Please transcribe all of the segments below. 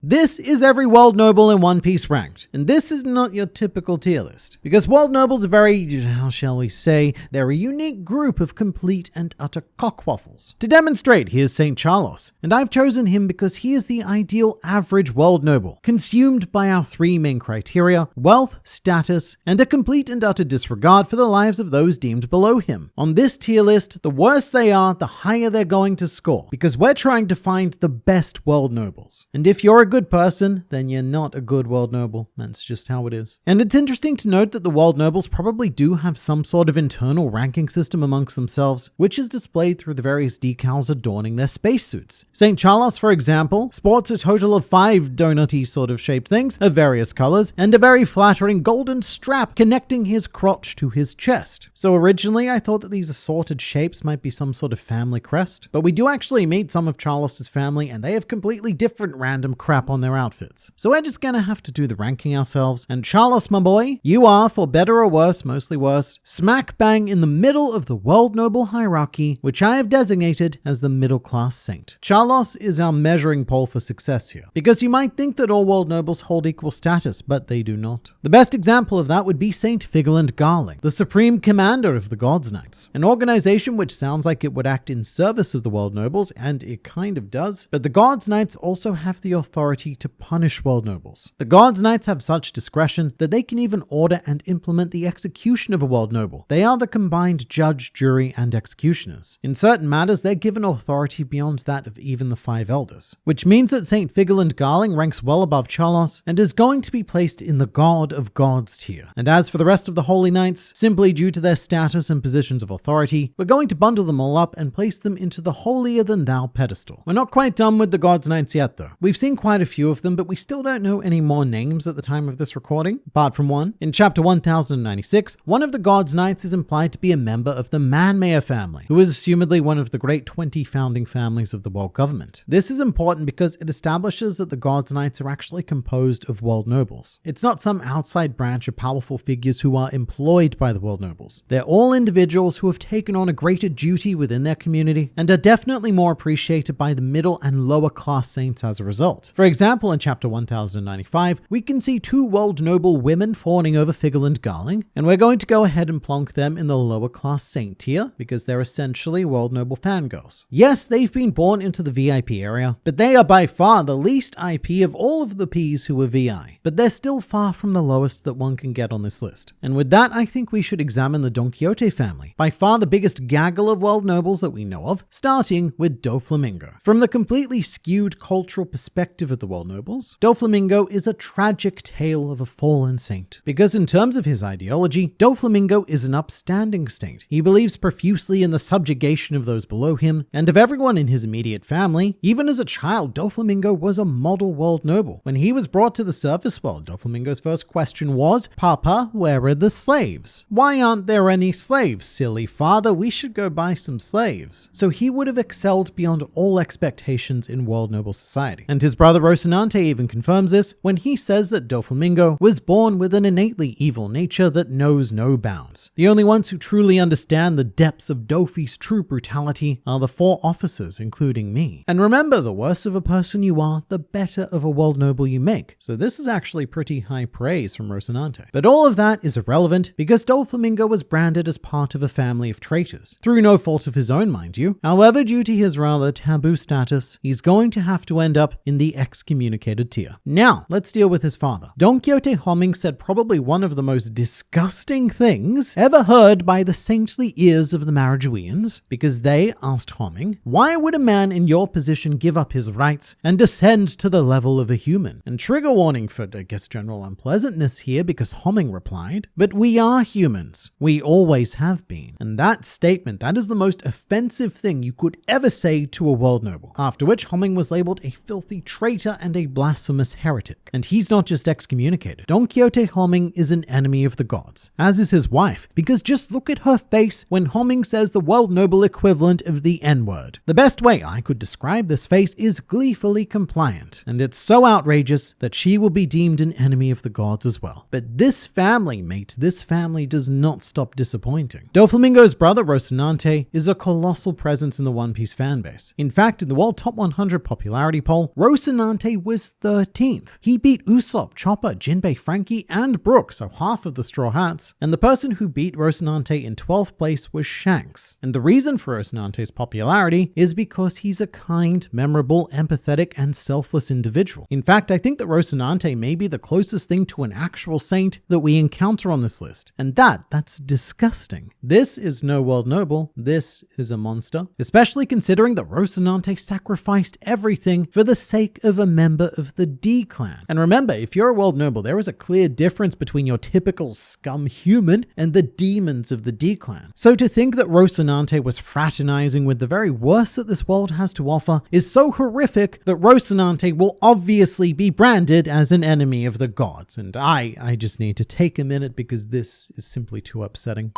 This is every world noble in One Piece ranked, and this is not your typical tier list, because world nobles are very, how shall we say, they're a unique group of complete and utter cockwaffles. To demonstrate, here's St. Charles, and I've chosen him because he is the ideal average world noble, consumed by our three main criteria: wealth, status, and a complete and utter disregard for the lives of those deemed below him. On this tier list, the worse they are, the higher they're going to score, because we're trying to find the best world nobles. And if you're a good person, then you're not a good world noble. That's just how it is. And it's interesting to note that the world nobles probably do have some sort of internal ranking system amongst themselves, which is displayed through the various decals adorning their spacesuits. St. Charles, for example, sports a total of 5 donut-y sort of shaped things of various colors and a very flattering golden strap connecting his crotch to his chest. So originally I thought that these assorted shapes might be some sort of family crest, but we do actually meet some of Charles's family and they have completely different random crap on their outfits. So we're just gonna have to do the ranking ourselves, and Charles, my boy, you are, for better or worse, mostly worse, smack bang in the middle of the world noble hierarchy, which I have designated as the middle class saint. Charles is our measuring pole for success here, because you might think that all world nobles hold equal status, but they do not. The best example of that would be Saint Vigilant Garling, the supreme commander of the Gods Knights, an organization which sounds like it would act in service of the world nobles, and it kind of does, but the Gods Knights also have the authority to punish world nobles. The Gods Knights have such discretion that they can even order and implement the execution of a world noble. They are the combined judge, jury, and executioners. In certain matters, they're given authority beyond that of even the 5 elders, which means that Saint Vigilant Garling ranks well above Charlos and is going to be placed in the God of Gods tier. And as for the rest of the Holy Knights, simply due to their status and positions of authority, we're going to bundle them all up and place them into the holier-than-thou pedestal. We're not quite done with the Gods Knights yet though. We've seen quite a few of them, but we still don't know any more names at the time of this recording, apart from one. In chapter 1096, one of the Gods Knights is implied to be a member of the Manmayer family, who is assumedly one of the great 20 founding families of the world government. This is important because it establishes that the Gods Knights are actually composed of world nobles. It's not some outside branch of powerful figures who are employed by the world nobles. They're all individuals who have taken on a greater duty within their community and are definitely more appreciated by the middle and lower class saints as a result. For example, in chapter 1095, we can see 2 world noble women fawning over Vigilant Garling, and we're going to go ahead and plonk them in the lower class saint tier because they're essentially world noble fangirls. Yes, they've been born into the VIP area, but they are by far the least IP of all of the Ps who are VI, but they're still far from the lowest that one can get on this list. And with that, I think we should examine the Don Quixote family, by far the biggest gaggle of world nobles that we know of, starting with Doflamingo. From the completely skewed cultural perspective of the world nobles, Doflamingo is a tragic tale of a fallen saint, because in terms of his ideology, Doflamingo is an upstanding saint. He believes profusely in the subjugation of those below him, and of everyone in his immediate family. Even as a child, Doflamingo was a model world noble. When he was brought to the surface world, Doflamingo's first question was, "Papa, where are the slaves? Why aren't there any slaves, silly father? We should go buy some slaves." So he would have excelled beyond all expectations in world noble society. And his brother Rocinante even confirms this when he says that Doflamingo was born with an innately evil nature that knows no bounds. The only ones who truly understand the depths of Dofi's true brutality are the 4 officers, including me. And remember, the worse of a person you are, the better of a world noble you make. So this is actually pretty high praise from Rocinante. But all of that is irrelevant because Doflamingo was branded as part of a family of traitors, through no fault of his own, mind you. However, due to his rather taboo status, he's going to have to end up in the excommunicated tier. Now, let's deal with his father. Don Quixote Homing said probably one of the most disgusting things ever heard by the saintly ears of the Marajoians, because they asked Homing, "Why would a man in your position give up his rights and descend to the level of a human?" And trigger warning for, I guess, general unpleasantness here, because Homing replied, "But we are humans. We always have been." And that statement, that is the most offensive thing you could ever say to a world noble. After which, Homing was labeled a filthy traitor and a blasphemous heretic. And he's not just excommunicated. Don Quixote Homing is an enemy of the gods, as is his wife, because just look at her face when Homing says the world noble equivalent of the N-word. The best way I could describe this face is gleefully compliant, and it's so outrageous that she will be deemed an enemy of the gods as well. But this family, mate, this family does not stop disappointing. Doflamingo's brother Rocinante is a colossal presence in the One Piece fanbase. In fact, in the World Top 100 popularity poll, Rocinante Rocinante was 13th. He beat Usopp, Chopper, Jinbei, Frankie, and Brook, so half of the Straw Hats, and the person who beat Rocinante in 12th place was Shanks. And the reason for Rocinante's popularity is because he's a kind, memorable, empathetic, and selfless individual. In fact, I think that Rocinante may be the closest thing to an actual saint that we encounter on this list, and that's disgusting. This is no world noble, this is a monster, especially considering that Rocinante sacrificed everything for the sake of a member of the D clan. And remember, if you're a world noble, there is a clear difference between your typical scum human and the demons of the D clan. So to think that Rocinante was fraternizing with the very worst that this world has to offer is so horrific that Rocinante will obviously be branded as an enemy of the gods. And I just need to take a minute because this is simply too upsetting.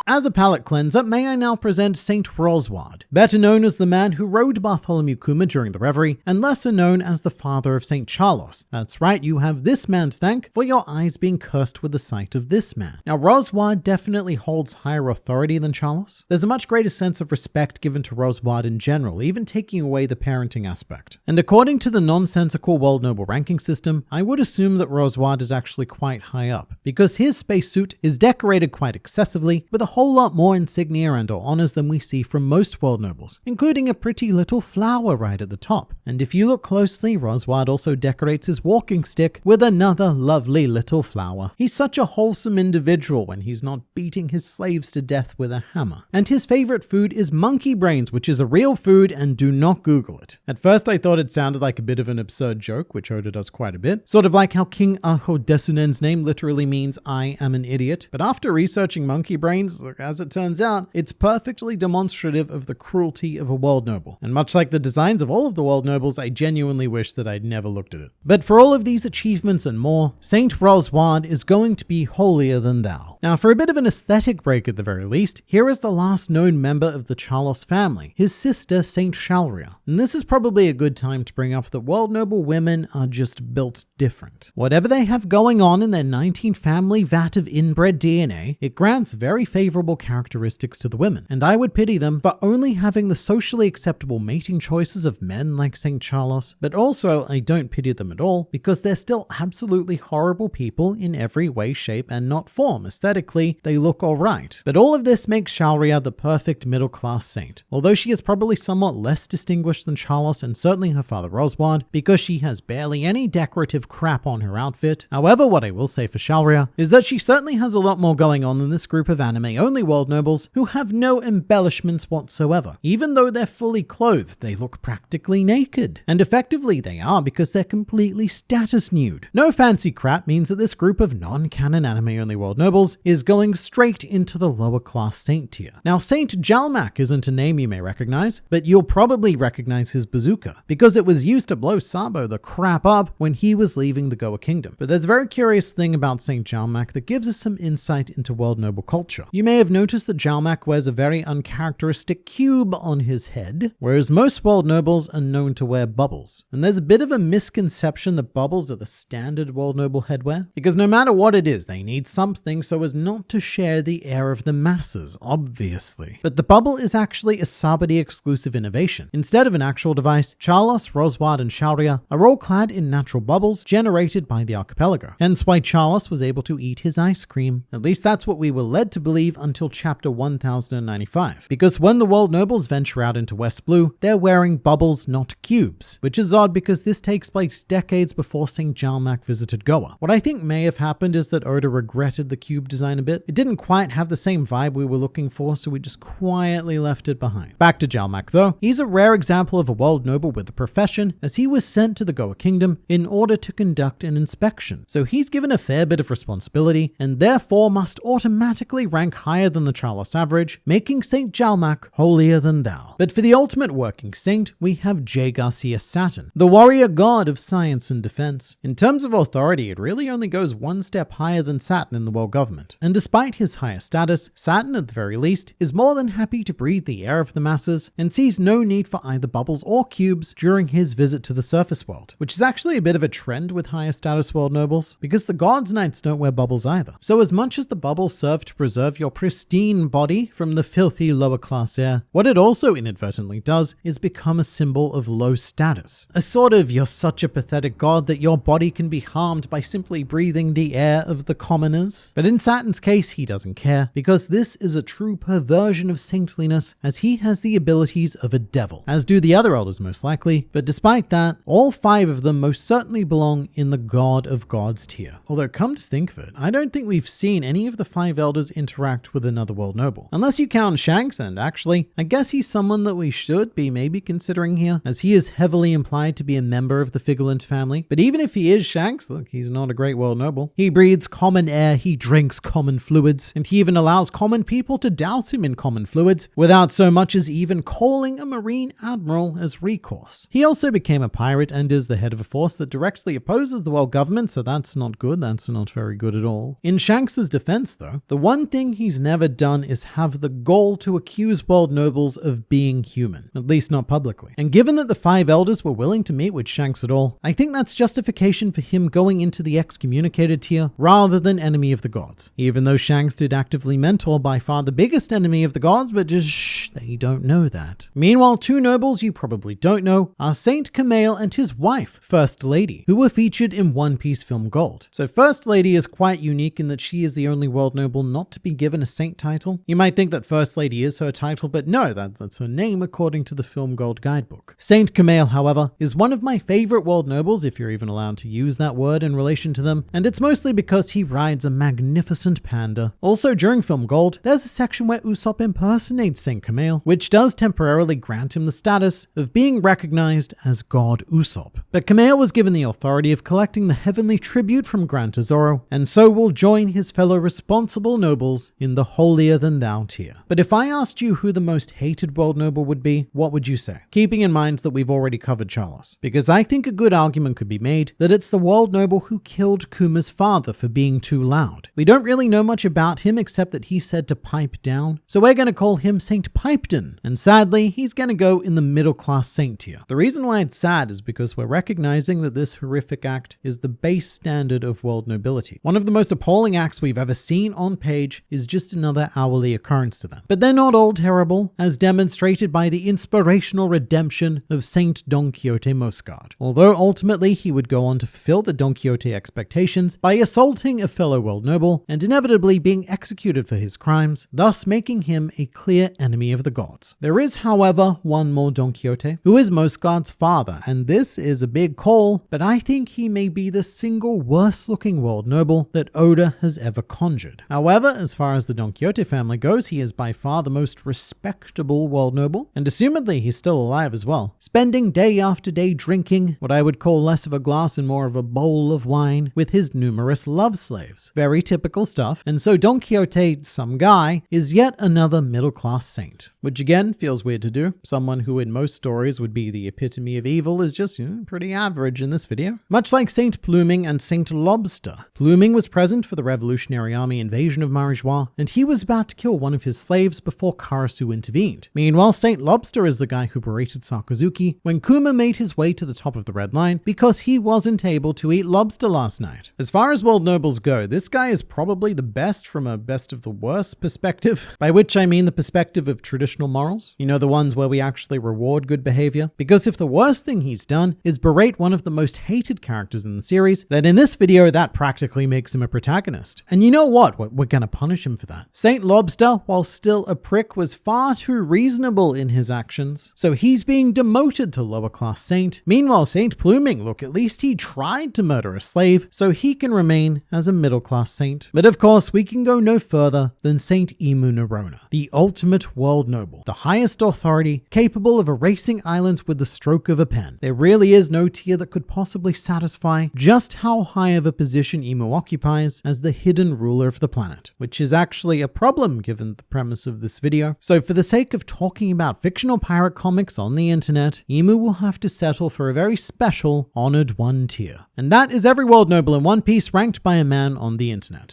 As a palate cleanser, may I now present Saint Roswad, better known as the man who rode Bartholomew Kuma during the Reverie, and lesser known as the father of Saint Charles. That's right, you have this man to thank for your eyes being cursed with the sight of this man. Now, Roswad definitely holds higher authority than Charles. There's a much greater sense of respect given to Roswad in general, even taking away the parenting aspect. And according to the nonsensical World Noble ranking system, I would assume that Roswad is actually quite high up, because his spacesuit is decorated quite excessively with a whole lot more insignia and or honors than we see from most world nobles, including a pretty little flower right at the top. And if you look closely, Roswad also decorates his walking stick with another lovely little flower. He's such a wholesome individual when he's not beating his slaves to death with a hammer. And his favorite food is monkey brains, which is a real food, and do not Google it. At first I thought it sounded like a bit of an absurd joke, which Oda does quite a bit, sort of like how King Ahodesunen's name literally means I am an idiot. But after researching monkey brains, as it turns out, it's perfectly demonstrative of the cruelty of a world noble. And much like the designs of all of the world nobles, I genuinely wish that I'd never looked at it. But for all of these achievements and more, Saint Roswad is going to be holier than thou. Now, for a bit of an aesthetic break at the very least, here is the last known member of the Charlos family, his sister Saint Shalria. And this is probably a good time to bring up that world noble women are just built different. Whatever they have going on in their 19 family vat of inbred DNA, it grants very favorable characteristics to the women, and I would pity them for only having the socially acceptable mating choices of men like Saint Charlos, but also I don't pity them at all because they're still absolutely horrible people in every way, shape, and not form. Aesthetically, they look alright. But all of this makes Shalria the perfect middle-class saint, although she is probably somewhat less distinguished than Charlos and certainly her father Roswad because she has barely any decorative crap on her outfit. However, what I will say for Shalria is that she certainly has a lot more going on than this group of anime-only world nobles who have no embellishments whatsoever. Even though they're fully clothed, they look practically naked. And effectively they are because they're completely status nude. No fancy crap means that this group of non-canon anime-only world nobles is going straight into the lower class saint tier. Now, Saint Jalmak isn't a name you may recognize, but you'll probably recognize his bazooka because it was used to blow Sabo the crap up when he was leaving the Goa Kingdom. But there's a very curious thing about Saint Jalmak that gives us some insight into world noble culture. You may have noticed that Jalmak wears a very uncharacteristic cube on his head, whereas most world nobles are known to wear bubbles. And there's a bit of a misconception that bubbles are the standard world noble headwear, because no matter what it is, they need something so as not to share the air of the masses, obviously. But the bubble is actually a Sabadi exclusive innovation. Instead of an actual device, Charlos, Roswad, and Shalria are all clad in natural bubbles generated by the archipelago. Hence why Charlos was able to eat his ice cream. At least that's what we were led to believe until chapter 1095. Because when the world nobles venture out into West Blue, they're wearing bubbles, not cubes. Which is odd because this takes place decades before St. Jalmak visited Goa. What I think may have happened is that Oda regretted the cube design a bit. It didn't quite have the same vibe we were looking for, so we just quietly left it behind. Back to Jalmak though, he's a rare example of a world noble with a profession, as he was sent to the Goa Kingdom in order to conduct an inspection. So he's given a fair bit of responsibility, and therefore must automatically rank higher than the Charlos average, making St. Jalmak holier than thou. But for the ultimate working saint, we have J. Garcia Saturn, the warrior god of science and defense. In terms of authority, it really only goes one step higher than Saturn in the world government. And despite his higher status, Saturn at the very least is more than happy to breathe the air of the masses and sees no need for either bubbles or cubes during his visit to the surface world, which is actually a bit of a trend with higher status world nobles, because the God's Knights don't wear bubbles either. So as much as the bubbles serve to preserve your pristine body from the filthy lower class air, what it also inadvertently does is become a symbol of low status. A sort of you're such a pathetic god that your body can be harmed by simply breathing the air of the commoners. But in Saturn's case, he doesn't care, because this is a true perversion of saintliness, as he has the abilities of a devil, as do the other elders most likely. But despite that, all 5 of them most certainly belong in the God of Gods tier. Although come to think of it, I don't think we've seen any of the 5 elders interact with another world noble. Unless you count Shanks, and actually, I guess he's someone that we should be maybe considering here, as he is heavily implied to be a member of the Figurant family. But even if he is Shanks, look, he's not a great world noble. He breathes common air, he drinks common fluids, and he even allows common people to douse him in common fluids without so much as even calling a marine admiral as recourse. He also became a pirate and is the head of a force that directly opposes the world government, so that's not good, that's not very good at all. In Shanks' defense though, the one thing he's never done is have the goal to accuse world nobles of being human, at least not publicly. And given that the 5 elders were willing to meet with Shanks at all, I think that's justification for him going into the excommunicated tier rather than enemy of the gods. Even though Shanks did actively mentor by far the biggest enemy of the gods, but just shh, they don't know that. Meanwhile, 2 nobles you probably don't know are Saint Kumail and his wife, First Lady, who were featured in One Piece film Gold. So First Lady is quite unique in that she is the only world noble not to be given a saint title. You might think that First Lady is her title, but no, that's her name according to the film Gold guidebook. Saint Kumail, however, is one of my favorite world nobles, if you're even allowed to use that word in relation to them, and it's mostly because he rides a magnificent panda. Also, during film Gold, there's a section where Usopp impersonates Saint Kumail, which does temporarily grant him the status of being recognized as God Usopp. But Kumail was given the authority of collecting the heavenly tribute from Gran Tesoro, and so will join his fellow responsible nobles in the holier-than-thou tier. But if I asked you who the most hated world noble would be, what would you say? Keeping in mind that we've already covered Charlos, because I think a good argument could be made that it's the world noble who killed Kuma's father for being too loud. We don't really know much about him except that he said to pipe down, so we're going to call him Saint Pipedon, and sadly, he's going to go in the middle-class saint tier. The reason why it's sad is because we're recognizing that this horrific act is the base standard of world nobility. One of the most appalling acts we've ever seen on page is just another hourly occurrence to them. But they're not all terrible, as demonstrated by the inspirational redemption of Saint Don Quixote Moscard. Although ultimately he would go on to fulfill the Don Quixote expectations by assaulting a fellow world noble and inevitably being executed for his crimes, thus making him a clear enemy of the gods. There is, however, one more Don Quixote, who is Moscard's father, and this is a big call, but I think he may be the single worst looking world noble that Oda has ever conjured. However, as far as the Don Quixote family goes, he is by far the most respectable world noble, and assumedly he's still alive as well, spending day after day drinking what I would call less of a glass and more of a bowl of wine with his numerous love slaves. Very typical stuff, and so Don Quixote, some guy, is yet another middle-class saint, which again feels weird to do. Someone who in most stories would be the epitome of evil is just pretty average in this video. Much like Saint Pluming and Saint Lobster. Pluming was present for the Revolutionary Army invasion of Marijois, and he was about to kill one of his slaves before Karasu intervened. Meanwhile, Saint Lobster is the guy who berated Sakazuki when Kuma made his way to the top of the Red Line because he wasn't able to eat lobster last night. As far as world nobles go, this guy is probably the best from a best of the worst perspective, by which I mean the perspective of traditional morals. You know, the ones where we actually reward good behavior. Because if the worst thing he's done is berate one of the most hated characters in the series, then in this video that practically makes him a protagonist. And you know what? We're gonna punish him for that. Saint Lobster, while still a prick, was far too reasonable in his actions, so he's being demoted to lower class saint. Meanwhile, Saint Pluming, look, at least he tried to murder a slave, so he can remain as a middle class saint. But of course, we can go no further than Saint Imu Nerona, the ultimate world noble, the highest authority, capable of erasing islands with the stroke of a pen. There really is no tier that could possibly satisfy just how high of a position Imu occupies as the hidden ruler of the planet, which is actually a problem given the premise of this video. So for the sake of talking about fictional pirate comics on the internet, Imu will have to settle for a very special Honored 1 tier. And that is every world noble in One Piece ranked by a man on the internet.